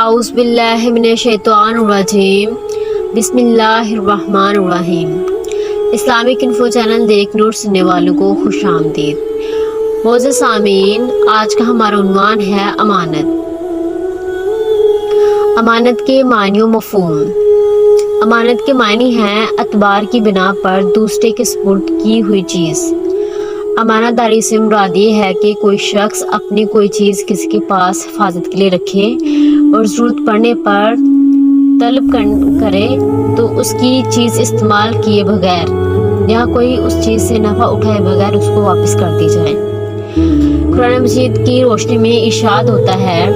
आऊज़ बिल्लाहि मिनश्शैतानिर्रजीम बिस्मिल्लाहिर्रहमानिर्रहीम। Islamic info channel देख नोट सुनने वालों को खुश आमदीद। मोअज़्ज़ज़ सामीन, आज का हमारा उन्वान है अमानत। अमानत के मानी व मफ़हूम। अमानत के मानी हैं अतबार की बिना पर दूसरे के सुपुर्द की हुई चीज़। अमानतदारी से मुराद ये है कि कोई शख्स अपनी कोई चीज़ किसी के पास हिफाजत के लिए रखे और ज़रूरत पड़ने पर तलब करे तो उसकी चीज़ इस्तेमाल किए बगैर या कोई उस चीज़ से नफ़ा उठाए बगैर उसको वापस कर दी जाए। कुरान मजीद की रोशनी में इरशाद होता है,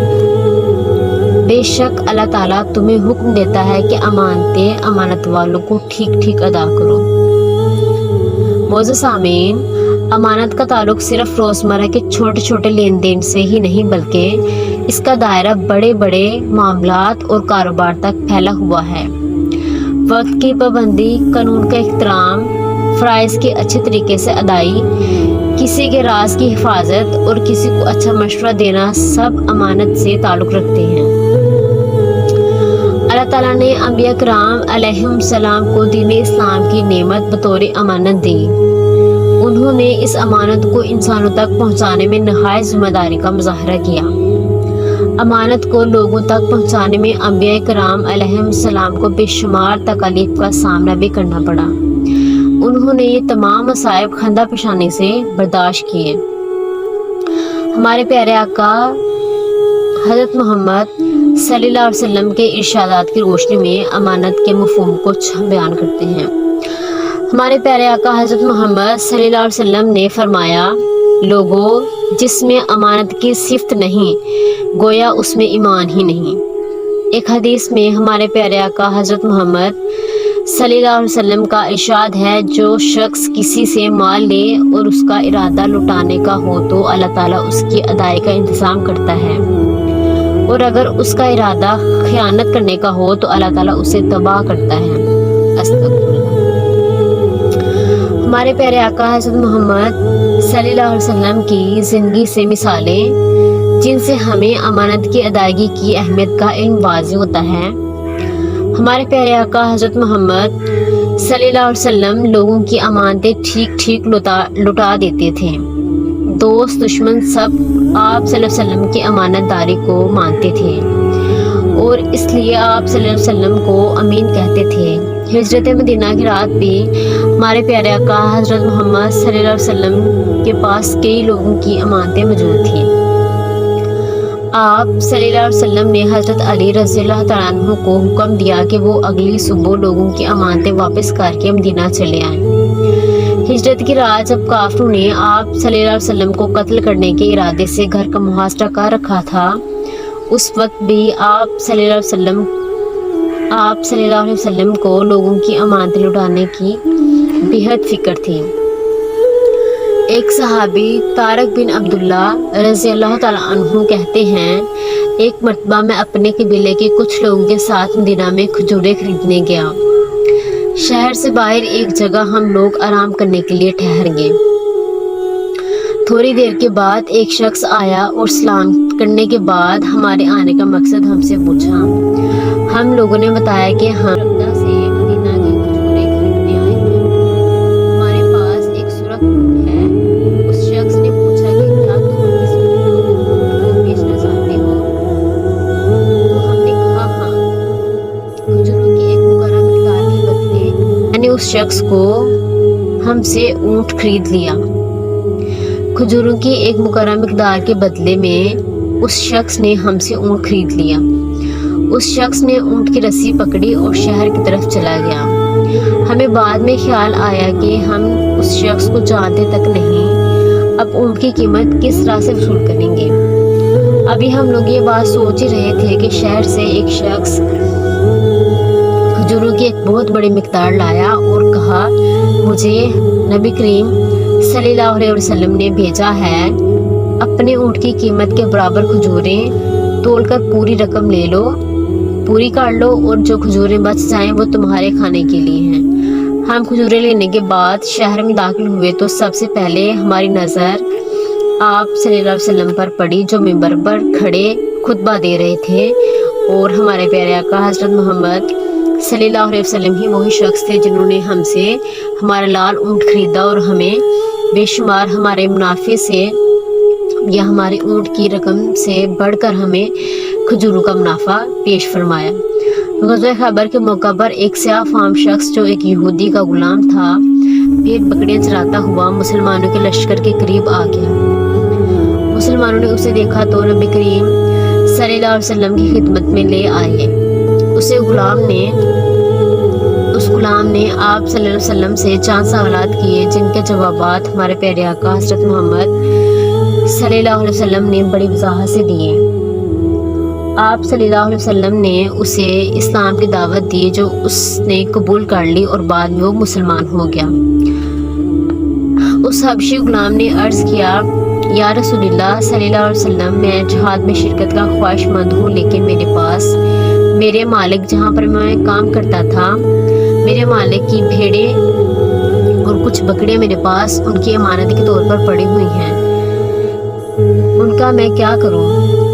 बेशक अल्लाह ताला तुम्हें हुक्म देता है कि अमानतें अमानत वालों को ठीक ठीक अदा करो। मोअज़्ज़ज़ सामीन, अमानत का ताल्लुक सिर्फ रोज़मर्रा के छोटे छोटे लेन देन से ही नहीं बल्कि इसका दायरा बड़े बड़े मामलात और कारोबार तक फैला हुआ है। वक्त की पाबंदी, कानून का एहतराम, फ़राइज़ की अच्छे तरीके से अदाई, किसी के राज की हिफाजत और किसी को अच्छा मशवरा देना सब अमानत से ताल्लुक़ रखते हैं। अल्लाह ताला ने अंबिया किराम अलैहिस्सलाम को दीन इस्लाम की नेमत बतौर अमानत दी। उन्होंने इस अमानत को इंसानों तक पहुंचाने में नहायत जिम्मेदारी का मुजाहरा किया। अमानत को लोगों तक पहुंचाने में अंबिया किराम अलैहिस्सलाम को बेशुमार तकलीफ का सामना भी करना पड़ा। उन्होंने ये तमाम मसाइब खंदा पेशानी से बर्दाश्त किए। हमारे प्यारे आका हज़रत मोहम्मद सल्लल्लाहु अलैहि वसल्लम के इरशादात की रोशनी में अमानत के मफ़हूम को बयान करते हैं। हमारे प्यारे आका हज़रत मोहम्मद सल्लल्लाहु अलैहि वसल्लम ने फरमाया, लोगों, जिसमें अमानत की सिफ़त नहीं गोया उसमें ईमान ही नहीं। एक हदीस में हमारे प्यारे आका हज़रत मोहम्मद सल्लल्लाहु अलैहि वसल्लम का इरशाद है, जो शख्स किसी से माल ले और उसका इरादा लुटाने का हो तो अल्लाह ताला उसकी अदाई का इंतज़ाम करता है, और अगर उसका इरादा खयानत करने का हो तो अल्लाह ताला उसे तबाह करता है। अस्तगफिरुल्लाह। हमारे प्यारे आका हज़रत मोहम्मद सल्लल्लाहु अलैहि वसल्लम की ज़िंदगी से मिसालें जिनसे हमें अमानत की अदायगी की अहमियत का इल्म वाज़िह होता है। हमारे प्यारे आका हज़रत मोहम्मद सल्लल्लाहु अलैहि वसल्लम लोगों की अमानतें ठीक ठीक लुटा देते थे। दोस्त दुश्मन सब आप सल्लल्लाहु अलैहि वसल्लम की अमानतदारी को मानते थे और इसलिए आप सल्लल्लाहु अलैहि वसल्लम को अमीन कहते थे। हिजरत मदीना की रात भी हमारे प्यारे आका हज़रत मोहम्मद सल्लल्लाहु अलैहि वसल्लम के पास कई लोगों की अमानतें मौजूद थीं। आप सल्लल्लाहु अलैहि वसल्लम ने हज़रत अली रज़ियल्लाहु तआला अन्हु को हुक्म दिया कि वो अगली सुबह लोगों की अमानतें वापस करके मदीना चले आएं। हिजरत की रात जब काफिरों ने आप सल्लल्लाहु अलैहि वसल्लम को कत्ल करने के इरादे से घर का मुहासरा कर रखा था, उस वक्त भी आप सल्लल्लाहु अलैहि वसल्लम को लोगों की अमानतें लुटाने की बेहद फिक्र थी। एक सहाबी तारक बिन अब्दुल्ला रज़ियल्लाहु तआला अन्हु कहते हैं, एक मर्तबा मैं अपने कबीले के कुछ लोगों के साथ मदीना में खजूरें खरीदने गया। शहर से बाहर एक जगह हम लोग आराम करने के लिए ठहर गए। थोड़ी देर के बाद एक शख्स आया और सलाम करने के बाद हमारे आने का मकसद हमसे पूछा। हम लोगों ने बताया कि हम रमदा से मदीना की खजूरें खरीदने आए हैं। हमारे पास एक सुरख है। उस शख्स ने पूछा कि क्या तुम इस खजूरों को बेचना चाहते हो? तो हमने कहा हाँ। खजूरों की एक मुकर्रर मिक़दार के बदले मैंने उस शख्स को हमसे ऊँट खरीद लिया। खजूरों की एक मुकर्रर मिक़दार के बदले में उस शख्स ने हमसे ऊँट खरीद लिया। उस शख्स ने ऊँट की रस्सी पकड़ी और शहर की तरफ चला गया। हमें बाद में ख्याल आया कि हम उस शख्स को जानते तक नहीं, अब ऊँट की कीमत किस तरह से वसूल करेंगे। अभी हम लोग ये बात सोच ही रहे थे कि शहर से एक शख्स खजूरों की एक बहुत बड़ी मिक़दार लाया और कहा, मुझे नबी करीम सल्लल्लाहु अलैहि वसल्लम ने भेजा है, अपने ऊँट की कीमत के बराबर खजूरें तोलकर पूरी रकम ले लो, पूरी काट लो और जो खजूरें बच जाएं वो तुम्हारे खाने के लिए हैं। हम खजूरें लेने के बाद शहर में दाखिल हुए तो सबसे पहले हमारी नज़र आप सल्लल्लाहु अलैहि वसल्लम पर पड़ी, जो मिंबर पर खड़े खुतबा दे रहे थे اور ہمارے پیارے آقا حضرت محمد صلی اللہ علیہ وسلم ہی وہی شخص تھے جنہوں نے ہم سے ہمارا لال اونٹ خریدا اور ہمیں بے شمار ہمارے منافع سے یا ہماری اونٹ کی رقم سے بڑھ کر ہمیں کھجوروں کا منافع پیش فرمایا۔ غزوہ خیبر کے موقع پر ایک سیاہ فام شخص جو ایک یہودی کا غلام تھا بھیڑ بکریاں چراتا ہوا مسلمانوں کے لشکر کے قریب آ گیا۔ مسلمانوں نے اسے دیکھا تو نبی کریم صلی اللہ علیہ وسلم کی خدمت میں لے آئے۔ اس غلام نے آپ صلی اللہ علیہ وسلم سے چند سوالات کیے جن کے جوابات ہمارے پیارے آقا حضرت محمد صلی اللہ علیہ وسلم نے بڑی وضاحت سے دیے۔ آپ صلی اللہ علیہ وسلم نے اسے اسلام کی دعوت دی جو اس نے قبول کر لی اور بعد میں وہ مسلمان ہو گیا۔ اس حبشی غلام نے عرض کیا، یا رسول اللہ صلی اللہ علیہ وسلم، میں جہاد میں شرکت کا خواہش مند ہوں، لیکن میرے پاس میرے مالک جہاں پر میں کام کرتا تھا میرے مالک کی بھیڑیں اور کچھ بکریاں میرے پاس ان کی امانت کے طور پر پڑی ہوئی ہیں، ان کا میں کیا کروں؟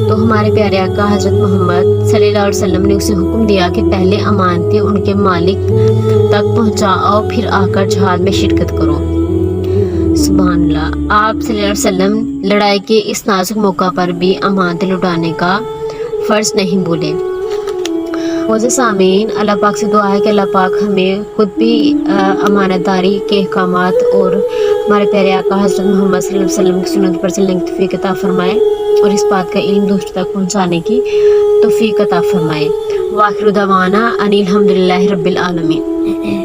تو ہمارے پیارے آقا حضرت محمد صلی اللہ علیہ وسلم نے اسے حکم دیا کہ پہلے امانتیں ان کے مالک تک پہنچاؤ، پھر آ کر جہاد میں شرکت کرو۔ سبحان اللہ۔ آپ صلی اللہ علیہ وسلم لڑائی کے اس نازک موقع پر بھی امانتیں لٹانے کا فرض نہیں بھولے۔ موزے سامعین، اللہ پاک سے دعا ہے کہ اللہ پاک ہمیں خود بھی امانت داری کے احکامات اور ہمارے پیارے آقا حضرت محمد صلی اللہ علیہ وسلم کی سنت پر چلنے کی توفیق عطا فرمائے اور اس بات کا علم دوسروں تک پہنچانے کی توفیق عطا فرمائے۔ وآخر دعوانا ان الحمد للہ رب العالمین۔